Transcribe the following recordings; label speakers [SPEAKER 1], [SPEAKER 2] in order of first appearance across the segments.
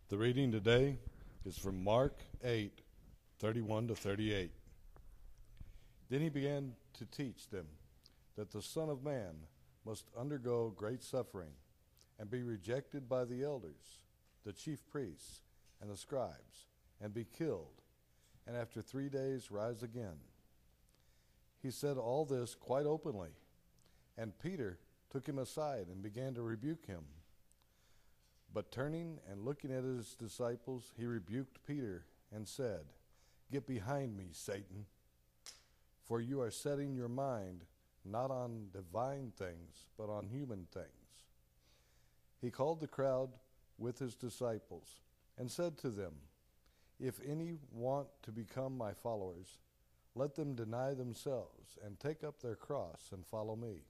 [SPEAKER 1] The reading today is from Mark 8:31-38. Then he began to teach them that the Son of Man must undergo great suffering and be rejected by the elders, the chief priests, and the scribes, and be killed, and after 3 days rise again. He said all this quite openly, and Peter took him aside and began to rebuke him. But turning and looking at his disciples, he rebuked Peter and said, "Get behind me, Satan, for you are setting your mind not on divine things, but on human things." He called the crowd with his disciples and said to them, "If any want to become my followers, let them deny themselves and take up their cross and follow me.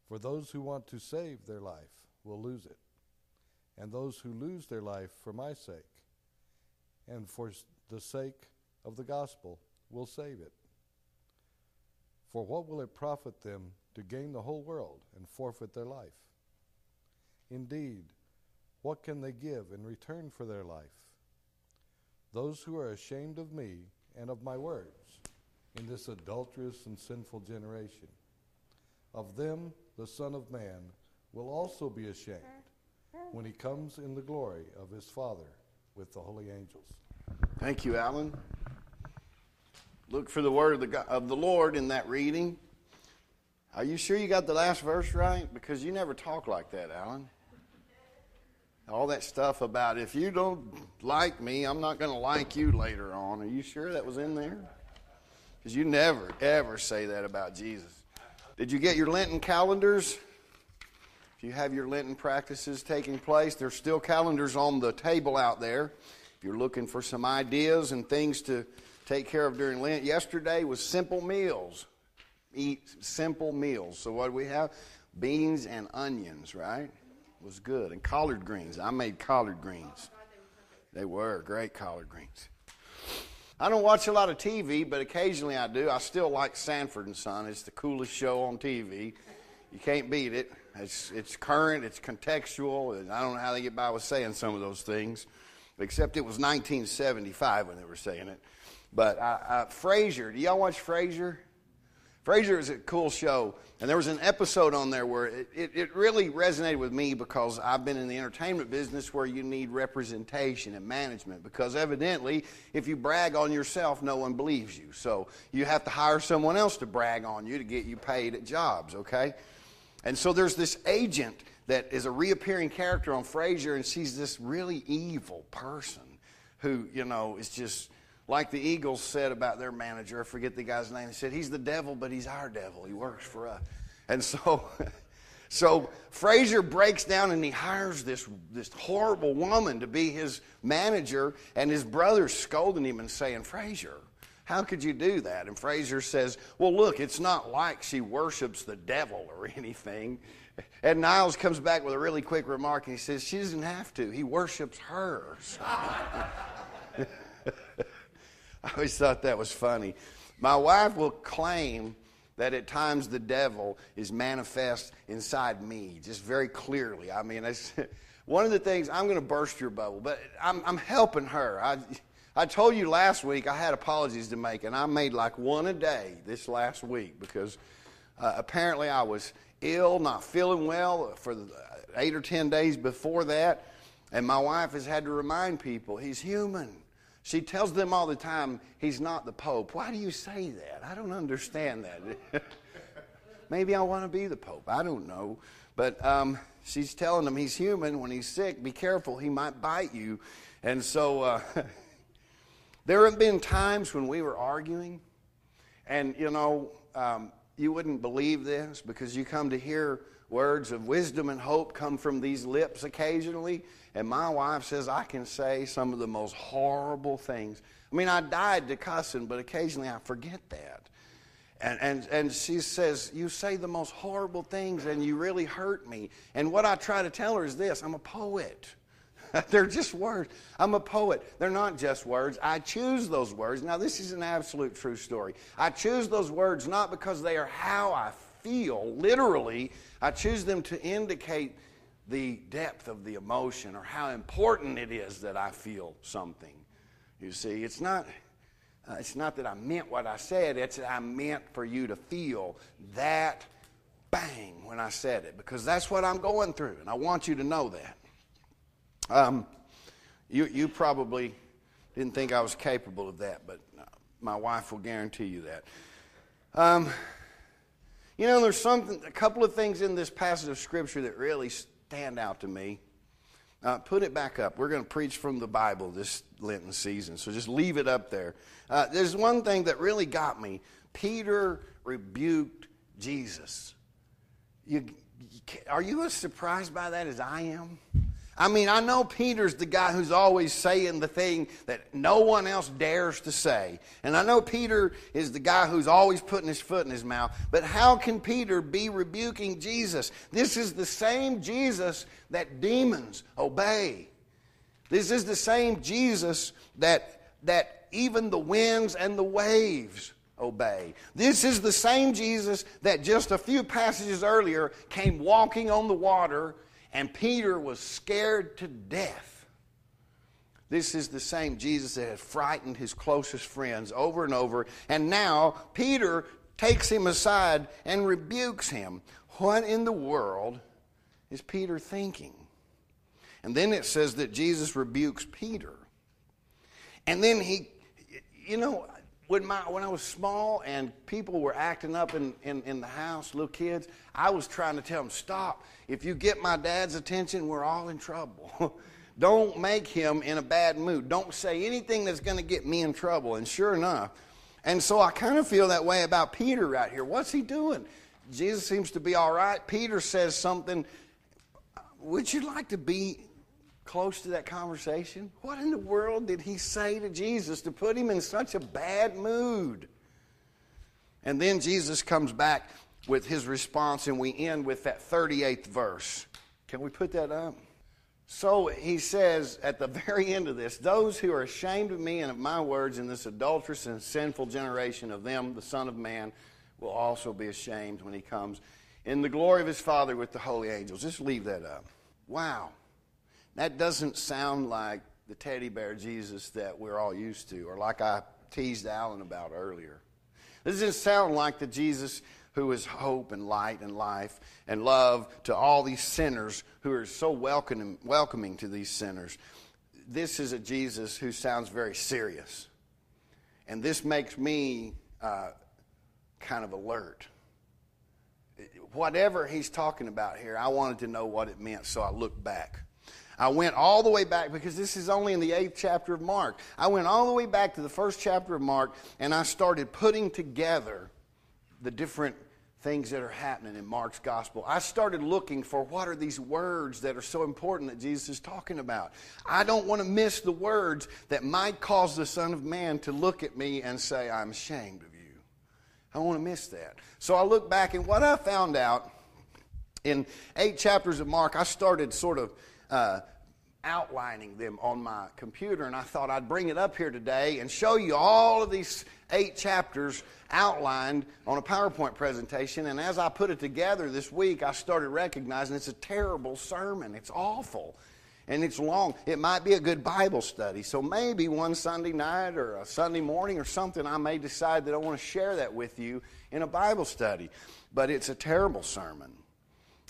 [SPEAKER 1] For those who want to save their life will lose it, and those who lose their life for my sake and for the sake of the gospel will save it. For what will it profit them to gain the whole world and forfeit their life? Indeed, what can they give in return for their life? Those who are ashamed of me and of my words in this adulterous and sinful generation, of them the Son of Man will also be ashamed when he comes in the glory of his Father with the holy angels."
[SPEAKER 2] Thank you, Alan. Look for the word of the Lord in that reading. Are you sure you got the last verse right? Because you never talk like that, Alan. All that stuff about if you don't like me, I'm not going to like you later on. Are you sure that was in there? Because you never, ever say that about Jesus. Did you get your Lenten calendars? If you have your Lenten practices taking place, there's still calendars on the table out there. If you're looking for some ideas and things to take care of during Lent. Yesterday was simple meals. Eat simple meals. So what do we have? Beans and onions, right? It was good. And collard greens. I made collard greens. They were great collard greens. I don't watch a lot of TV, but occasionally I do. I still like Sanford and Son. It's the coolest show on TV. You can't beat it. It's current, it's contextual, and I don't know how they get by with saying some of those things, except it was 1975 when they were saying it. But Frasier, do y'all watch Frasier? Frasier is a cool show, and there was an episode on there where it really resonated with me because I've been in the entertainment business where you need representation and management, because evidently if you brag on yourself, no one believes you. So you have to hire someone else to brag on you to get you paid at jobs, okay? And so there's this agent that is a reappearing character on Frasier, and she's this really evil person who, is just like the Eagles said about their manager. I forget the guy's name. He said, "He's the devil, but he's our devil. He works for us." And so Frasier breaks down and he hires this horrible woman to be his manager, and his brother's scolding him and saying, "Frasier, how could you do that?" And Frasier says, "Well, look, it's not like she worships the devil or anything." And Niles comes back with a really quick remark, and he says, "She doesn't have to. He worships her." I always thought that was funny. My wife will claim that at times the devil is manifest inside me, just very clearly. I mean, one of the things, I'm going to burst your bubble, but I'm helping her. I told you last week I had apologies to make, and I made like one a day this last week because apparently I was ill, not feeling well for 8 or 10 days before that, and my wife has had to remind people he's human. She tells them all the time, he's not the Pope. Why do you say that? I don't understand that. Maybe I want to be the Pope. I don't know. But she's telling them he's human. When he's sick, be careful. He might bite you. And so there have been times when we were arguing. And, you wouldn't believe this because you come to hear words of wisdom and hope come from these lips occasionally. And my wife says I can say some of the most horrible things. I mean, I died to cussing, but occasionally I forget that. And she says, "You say the most horrible things and you really hurt me." And what I try to tell her is this: I'm a poet. They're just words. I'm a poet. They're not just words. I choose those words. Now, this is an absolute true story. I choose those words not because they are how I feel, literally. I choose them to indicate the depth of the emotion or how important it is that I feel something. You see, it's not that I meant what I said. It's that I meant for you to feel that bang when I said it, because that's what I'm going through, and I want you to know that. You probably didn't think I was capable of that, but my wife will guarantee you that. There's a couple of things in this passage of Scripture that really stand out to me. Put it back up. We're going to preach from the Bible this Lenten season, so just leave it up there. There's one thing that really got me. Peter rebuked Jesus. Are you as surprised by that as I am? I mean, I know Peter's the guy who's always saying the thing that no one else dares to say. And I know Peter is the guy who's always putting his foot in his mouth. But how can Peter be rebuking Jesus? This is the same Jesus that demons obey. This is the same Jesus that even the winds and the waves obey. This is the same Jesus that just a few passages earlier came walking on the water, and Peter was scared to death. This is the same Jesus that had frightened his closest friends over and over, and now Peter takes him aside and rebukes him. What in the world is Peter thinking? And then it says that Jesus rebukes Peter. And then when I was small and people were acting up in the house, little kids, I was trying to tell them, stop. If you get my dad's attention, we're all in trouble. Don't make him in a bad mood. Don't say anything that's going to get me in trouble. And sure enough. And so I kind of feel that way about Peter right here. What's he doing? Jesus seems to be all right. Peter says something. Would you like to be close to that conversation? What in the world did he say to Jesus to put him in such a bad mood? And then Jesus comes back with his response, and we end with that 38th verse. Can we put that up? So he says at the very end of this, those who are ashamed of me and of my words in this adulterous and sinful generation, of them the Son of Man will also be ashamed when he comes in the glory of his Father with the holy angels. Just leave that up. Wow. That doesn't sound like the teddy bear Jesus that we're all used to, or like I teased Alan about earlier. This doesn't sound like the Jesus who is hope and light and life and love to all these sinners who are so welcoming to these sinners. This is a Jesus who sounds very serious. And this makes me kind of alert. Whatever he's talking about here, I wanted to know what it meant, so I looked back. I went all the way back, because this is only in the 8th chapter of Mark. I went all the way back to the 1st chapter of Mark, and I started putting together the different things that are happening in Mark's gospel. I started looking for what are these words that are so important that Jesus is talking about. I don't want to miss the words that might cause the Son of Man to look at me and say, I'm ashamed of you. I don't want to miss that. So I looked back, and what I found out in 8 chapters of Mark, I started sort of outlining them on my computer, and I thought I'd bring it up here today and show you all of these 8 chapters outlined on a PowerPoint presentation. And as I put it together this week, I started recognizing it's a terrible sermon. It's awful, and it's long. It might be a good Bible study, so maybe one Sunday night or a Sunday morning or something, I may decide that I want to share that with you in a Bible study. But it's a terrible sermon.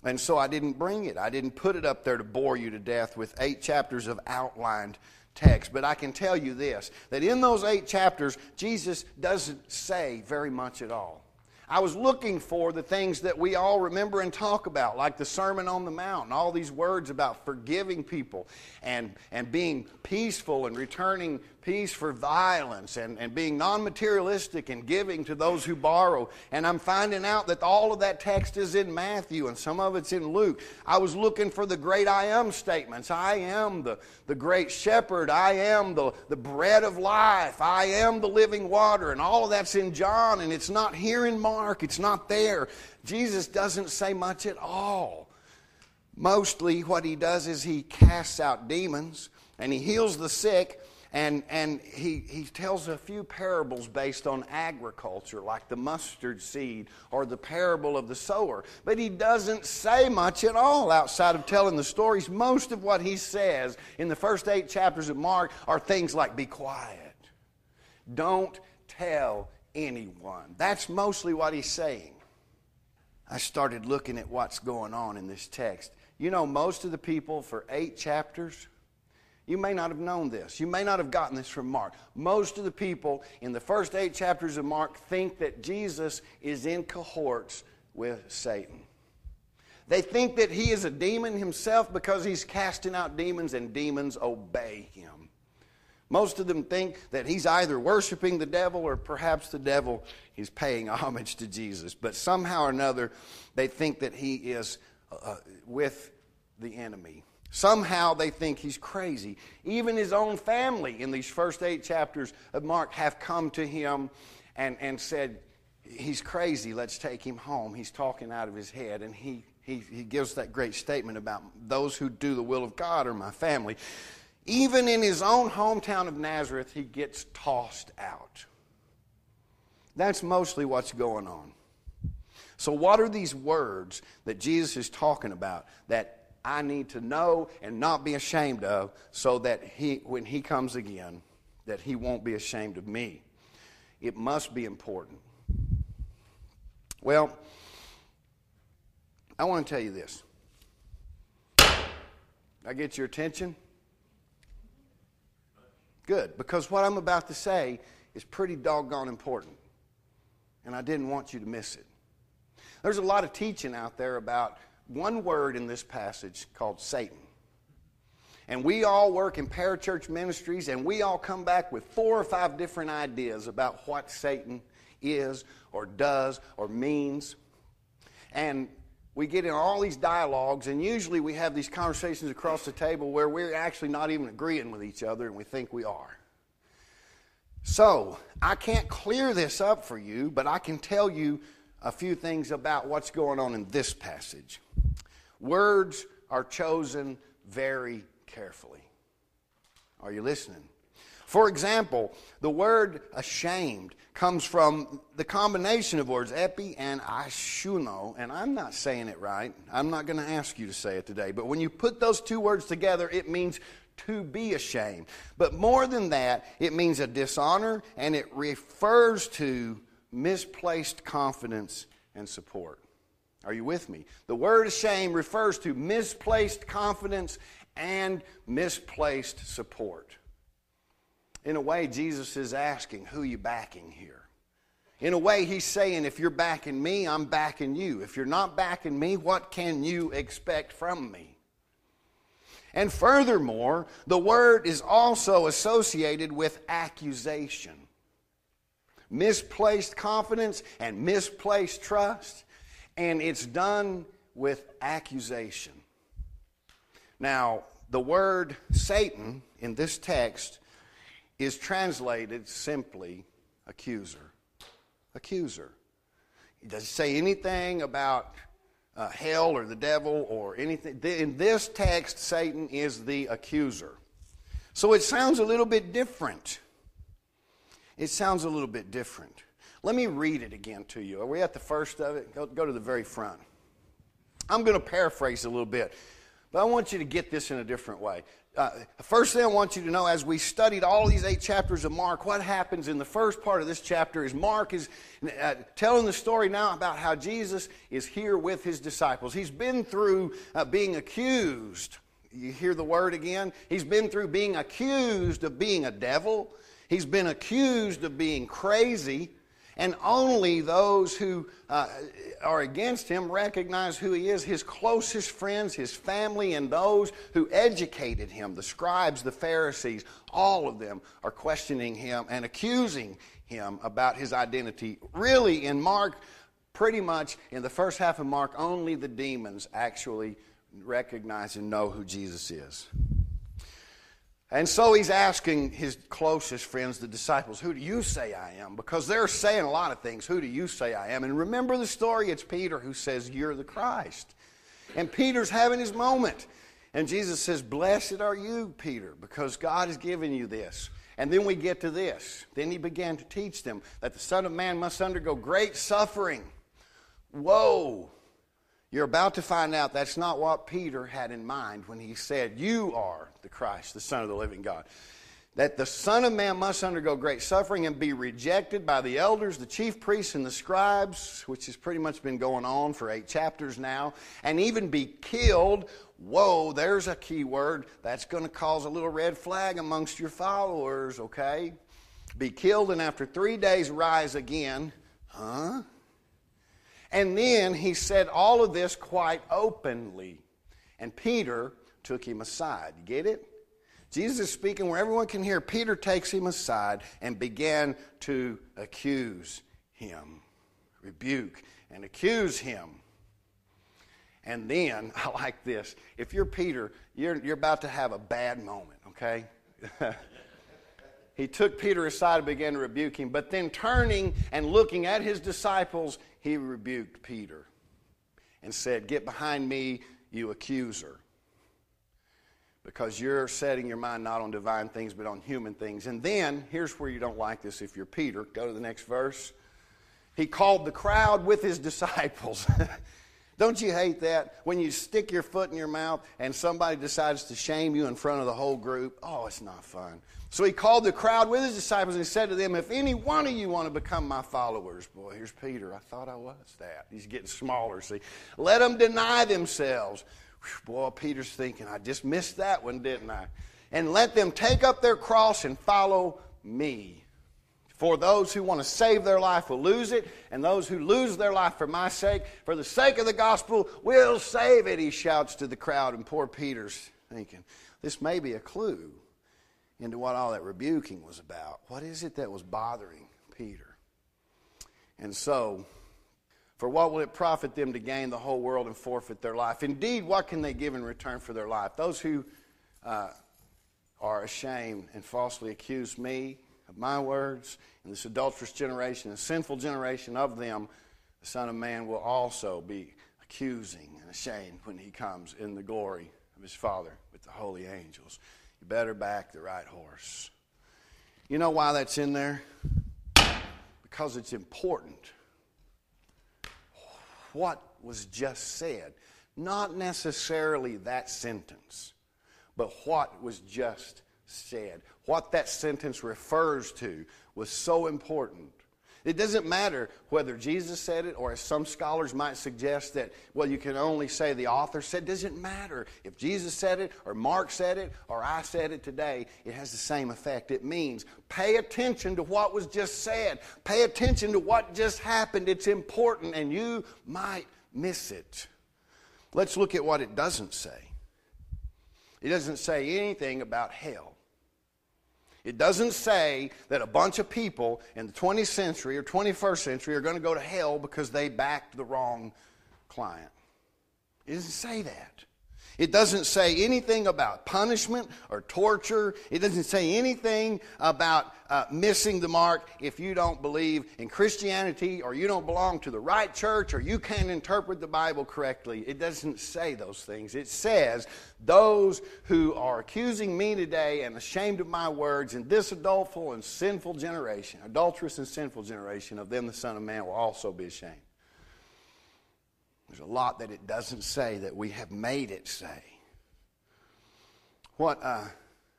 [SPEAKER 2] And so I didn't bring it. I didn't put it up there to bore you to death with 8 chapters of outlined text. But I can tell you this, that in those 8 chapters, Jesus doesn't say very much at all. I was looking for the things that we all remember and talk about, like the Sermon on the Mount, and all these words about forgiving people and being peaceful and returning peace for violence and being non-materialistic and giving to those who borrow. And I'm finding out that all of that text is in Matthew and some of it's in Luke. I was looking for the great I am statements. I am the great shepherd. I am the bread of life. I am the living water. And all of that's in John, and it's not here in Mark. It's not there. Jesus doesn't say much at all. Mostly what he does is he casts out demons and he heals the sick, And he tells a few parables based on agriculture, like the mustard seed or the parable of the sower. But he doesn't say much at all outside of telling the stories. Most of what he says in the first 8 chapters of Mark are things like, be quiet. Don't tell anyone. That's mostly what he's saying. I started looking at what's going on in this text. You know, most of the people for 8 chapters, you may not have known this. You may not have gotten this from Mark. Most of the people in the first 8 chapters of Mark think that Jesus is in cohorts with Satan. They think that he is a demon himself because he's casting out demons and demons obey him. Most of them think that he's either worshiping the devil or perhaps the devil is paying homage to Jesus. But somehow or another, they think that he is with the enemy. Somehow they think he's crazy. Even his own family in these first 8 chapters of Mark have come to him and said, he's crazy, let's take him home. He's talking out of his head. And he gives that great statement about those who do the will of God are my family. Even in his own hometown of Nazareth, he gets tossed out. That's mostly what's going on. So what are these words that Jesus is talking about that I need to know and not be ashamed of, so that when he comes again, that he won't be ashamed of me? It must be important. Well, I want to tell you this. I get your attention? Good, because what I'm about to say is pretty doggone important, and I didn't want you to miss it. There's a lot of teaching out there about one word in this passage called Satan. And we all work in parachurch ministries, and we all come back with 4 or 5 different ideas about what Satan is or does or means. And we get in all these dialogues, and usually we have these conversations across the table where we're actually not even agreeing with each other, and we think we are. So, I can't clear this up for you, but I can tell you a few things about what's going on in this passage. Words are chosen very carefully. Are you listening? For example, the word ashamed comes from the combination of words epi and ashuno, and I'm not saying it right. I'm not going to ask you to say it today, but when you put those 2 words together, it means to be ashamed. But more than that, it means a dishonor, and it refers to misplaced confidence and support. Are you with me? The word ashamed refers to misplaced confidence and misplaced support. In a way, Jesus is asking, who are you backing here? In a way, he's saying, if you're backing me, I'm backing you. If you're not backing me, what can you expect from me? And furthermore, the word is also associated with accusation. Misplaced confidence and misplaced trust, and it's done with accusation. Now, the word Satan in this text is translated simply accuser. Accuser. It doesn't say anything about hell or the devil or anything. In this text, Satan is the accuser. So it sounds a little bit different. It sounds a little bit different. Let me read it again to you. Are we at the first of it? Go to the very front. I'm going to paraphrase a little bit, but I want you to get this in a different way. First thing I want you to know, as we studied all these 8 chapters of Mark, what happens in the first part of this chapter is Mark is telling the story now about how Jesus is here with his disciples. He's been through being accused. You hear the word again? He's been through being accused of being a devil. He's been accused of being crazy, and only those who are against him recognize who he is. His closest friends, his family, and those who educated him, the scribes, the Pharisees, all of them are questioning him and accusing him about his identity. Really, in Mark, pretty much in the first half of Mark, only the demons actually recognize and know who Jesus is. And so he's asking his closest friends, the disciples, who do you say I am? Because they're saying a lot of things. Who do you say I am? And remember the story, it's Peter who says, you're the Christ. And Peter's having his moment. And Jesus says, blessed are you, Peter, because God has given you this. And then we get to this. Then he began to teach them that the Son of Man must undergo great suffering. Whoa! You're about to find out that's not what Peter had in mind when he said, you are the Christ, the Son of the living God. That the Son of Man must undergo great suffering and be rejected by the elders, the chief priests, and the scribes, which has pretty much been going on for 8 chapters now, and even be killed. Whoa, there's a key word. That's going to cause a little red flag amongst your followers, okay? Be killed and after 3 days rise again. Huh? And then he said all of this quite openly. And Peter took him aside. You get it? Jesus is speaking where everyone can hear. Peter takes him aside and began to accuse him, rebuke and accuse him. And then, I like this, if you're Peter, you're about to have a bad moment, okay? He took Peter aside and began to rebuke him, but then turning and looking at his disciples, he rebuked Peter and said, get behind me, you accuser. Because you're setting your mind not on divine things, but on human things. And then, here's where you don't like this if you're Peter. Go to the next verse. He called the crowd with his disciples. Don't you hate that? When you stick your foot in your mouth and somebody decides to shame you in front of the whole group. Oh, it's not fun. So he called the crowd with his disciples and he said to them, if any one of you want to become my followers. Boy, here's Peter. I thought I was that. He's getting smaller, see. Let them deny themselves. Boy, Peter's thinking, I just missed that one, didn't I? And let them take up their cross and follow me. For those who want to save their life will lose it, and those who lose their life for my sake, for the sake of the gospel, will save it, he shouts to the crowd. And poor Peter's thinking, this may be a clue into what all that rebuking was about. What is it that was bothering Peter? And so, for what will it profit them to gain the whole world and forfeit their life? Indeed, what can they give in return for their life? Those who are ashamed and falsely accuse me of my words in this adulterous generation, a sinful generation of them, the Son of Man will also be accusing and ashamed when he comes in the glory of his Father with the holy angels. You better back the right horse. You know why that's in there? Because it's important. What was just said. Not necessarily that sentence, but what was just said. What that sentence refers to was so important. It doesn't matter whether Jesus said it or as some scholars might suggest that, well, you can only say the author said. It doesn't matter. If Jesus said it or Mark said it or I said it today, it has the same effect. It means pay attention to what was just said. Pay attention to what just happened. It's important and you might miss it. Let's look at what it doesn't say. It doesn't say anything about hell. It doesn't say that a bunch of people in the 20th century or 21st century are going to go to hell because they backed the wrong client. It doesn't say that. It doesn't say anything about punishment or torture. It doesn't say anything about missing the mark if you don't believe in Christianity or you don't belong to the right church or you can't interpret the Bible correctly. It doesn't say those things. It says those who are accusing me today and ashamed of my words in this adulterous and sinful generation, of them the Son of Man will also be ashamed. There's a lot that it doesn't say that we have made it say. What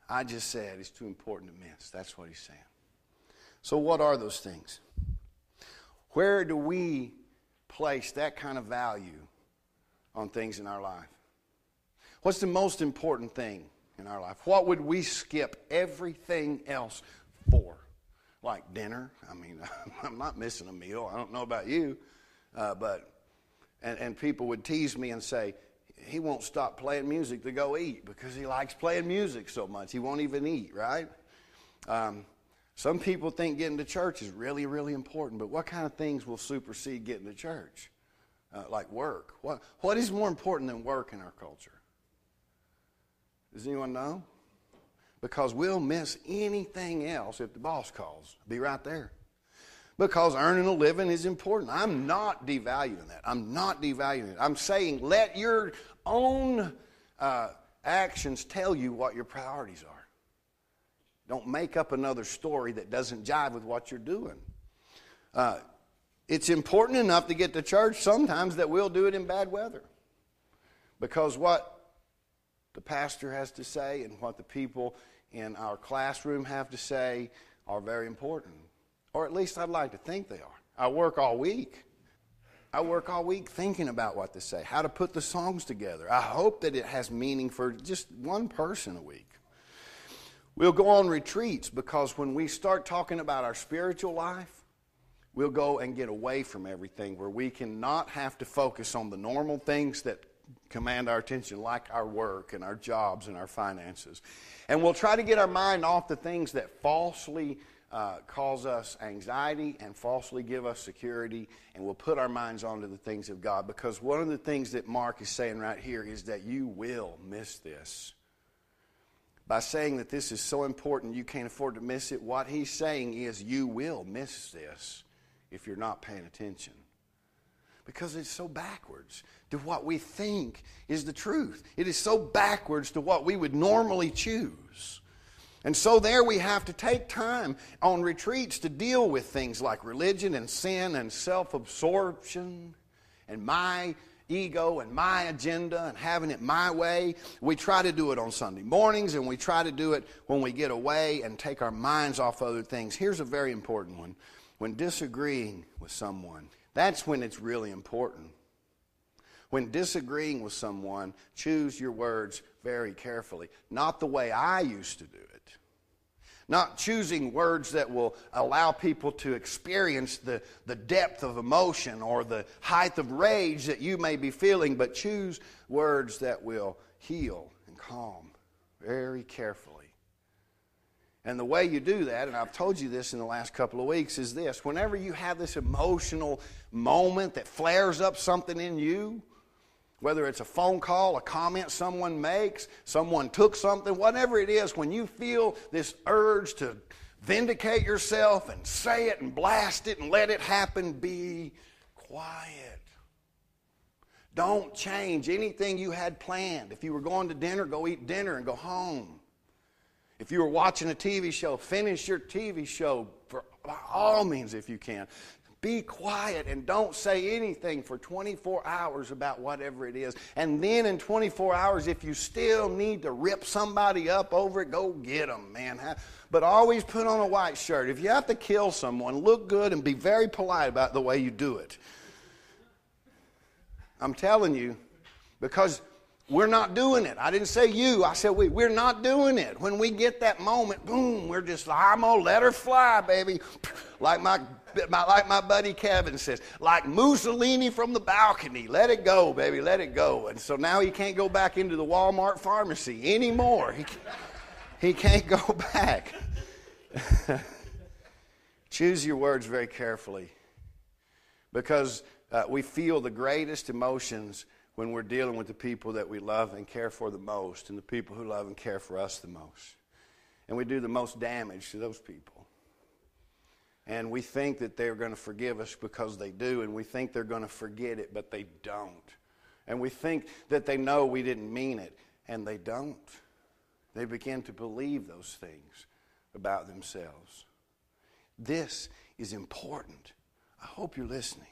[SPEAKER 2] I just said is too important to miss. That's what he's saying. So what are those things? Where do we place that kind of value on things in our life? What's the most important thing in our life? What would we skip everything else for? Like dinner? I mean, I'm not missing a meal. I don't know about you, but... And people would tease me and say, he won't stop playing music to go eat because he likes playing music so much. He won't even eat, right? Some people think getting to church is really, really important. But what kind of things will supersede getting to church? Like work. What is more important than work in our culture? Does anyone know? Because we'll miss anything else if the boss calls. Be right there. Because earning a living is important. I'm not devaluing that. I'm not devaluing it. I'm saying let your own actions tell you what your priorities are. Don't make up another story that doesn't jive with what you're doing. It's important enough to get to church sometimes that we'll do it in bad weather. Because what the pastor has to say and what the people in our classroom have to say are very important. Or at least I'd like to think they are. I work all week thinking about what to say, how to put the songs together. I hope that it has meaning for just one person a week. We'll go on retreats because when we start talking about our spiritual life, we'll go and get away from everything where we can not have to focus on the normal things that command our attention, like our work and our jobs and our finances. And we'll try to get our mind off the things that falsely cause us anxiety and falsely give us security, and we'll put our minds onto the things of God, because one of the things that Mark is saying right here is that you will miss this. By saying that this is so important you can't afford to miss it, what he's saying is you will miss this if you're not paying attention. Because it's so backwards to what we think is the truth. It is so backwards to what we would normally choose. And so there we have to take time on retreats to deal with things like religion and sin and self-absorption and my ego and my agenda and having it my way. We try to do it on Sunday mornings, and we try to do it when we get away and take our minds off other things. Here's a very important one. When disagreeing with someone, that's when it's really important. When disagreeing with someone, choose your words very carefully. Not the way I used to do it. Not choosing words that will allow people to experience the depth of emotion or the height of rage that you may be feeling, but choose words that will heal and calm very carefully. And the way you do that, and I've told you this in the last couple of weeks, is this. Whenever you have this emotional moment that flares up something in you, whether it's a phone call, a comment someone makes, someone took something, whatever it is, when you feel this urge to vindicate yourself and say it and blast it and let it happen, be quiet. Don't change anything you had planned. If you were going to dinner, go eat dinner and go home. If you were watching a TV show, finish your TV show by all means if you can. Be quiet and don't say anything for 24 hours about whatever it is. And then in 24 hours, if you still need to rip somebody up over it, go get them, man. But always put on a white shirt. If you have to kill someone, look good and be very polite about the way you do it. I'm telling you, because we're not doing it. I didn't say you. I said we. We're not doing it. When we get that moment, boom, we're just like, I'm going to let her fly, baby. Like my buddy Kevin says, like Mussolini from the balcony. Let it go, baby, let it go. And so now he can't go back into the Walmart pharmacy anymore. He can't go back. Choose your words very carefully, because we feel the greatest emotions when we're dealing with the people that we love and care for the most, and the people who love and care for us the most. And we do the most damage to those people. And we think that they're going to forgive us because they do, and we think they're going to forget it, but they don't. And we think that they know we didn't mean it, and they don't. They begin to believe those things about themselves. This is important. I hope you're listening.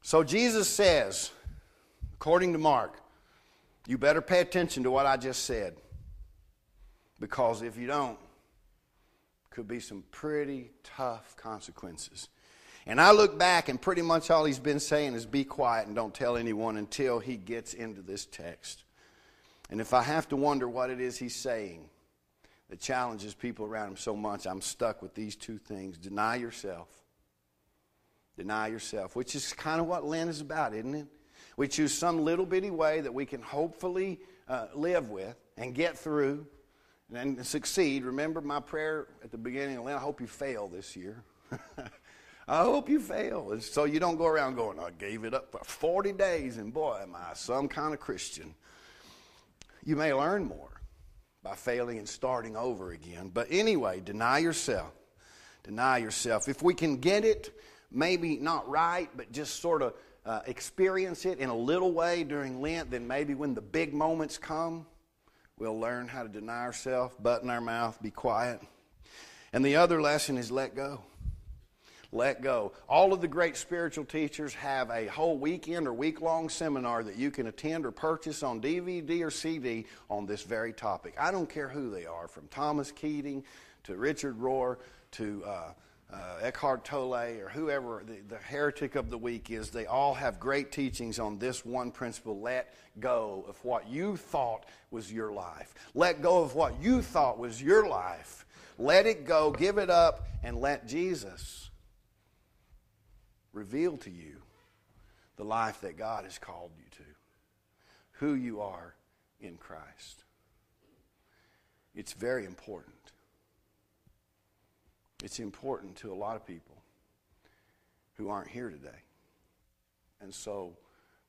[SPEAKER 2] So Jesus says, according to Mark, you better pay attention to what I just said, because if you don't, could be some pretty tough consequences. And I look back, and pretty much all he's been saying is be quiet and don't tell anyone until he gets into this text. And if I have to wonder what it is he's saying that challenges people around him so much, I'm stuck with these two things. Deny yourself. Deny yourself, which is kind of what Lent is about, isn't it? We choose some little bitty way that we can hopefully live with and get through and succeed. Remember my prayer at the beginning of Lent, I hope you fail this year. I hope you fail. And so you don't go around going, I gave it up for 40 days, and boy, am I some kind of Christian. You may learn more by failing and starting over again. But anyway, deny yourself. Deny yourself. If we can get it, maybe not right, but just sort of experience it in a little way during Lent, then maybe when the big moments come, we'll learn how to deny ourselves, button our mouth, be quiet. And the other lesson is let go. Let go. All of the great spiritual teachers have a whole weekend or week-long seminar that you can attend or purchase on DVD or CD on this very topic. I don't care who they are, from Thomas Keating to Richard Rohr to Eckhart Tolle or whoever the heretic of the week is. They all have great teachings on this one principle: let go of what you thought was your life. Let go of what you thought was your life. Let it go, give it up, and let Jesus reveal to you the life that God has called you to, who you are in Christ. It's very important. It's important to a lot of people who aren't here today. And so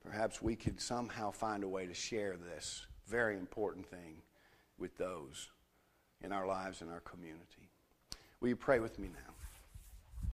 [SPEAKER 2] perhaps we could somehow find a way to share this very important thing with those in our lives and our community. Will you pray with me now?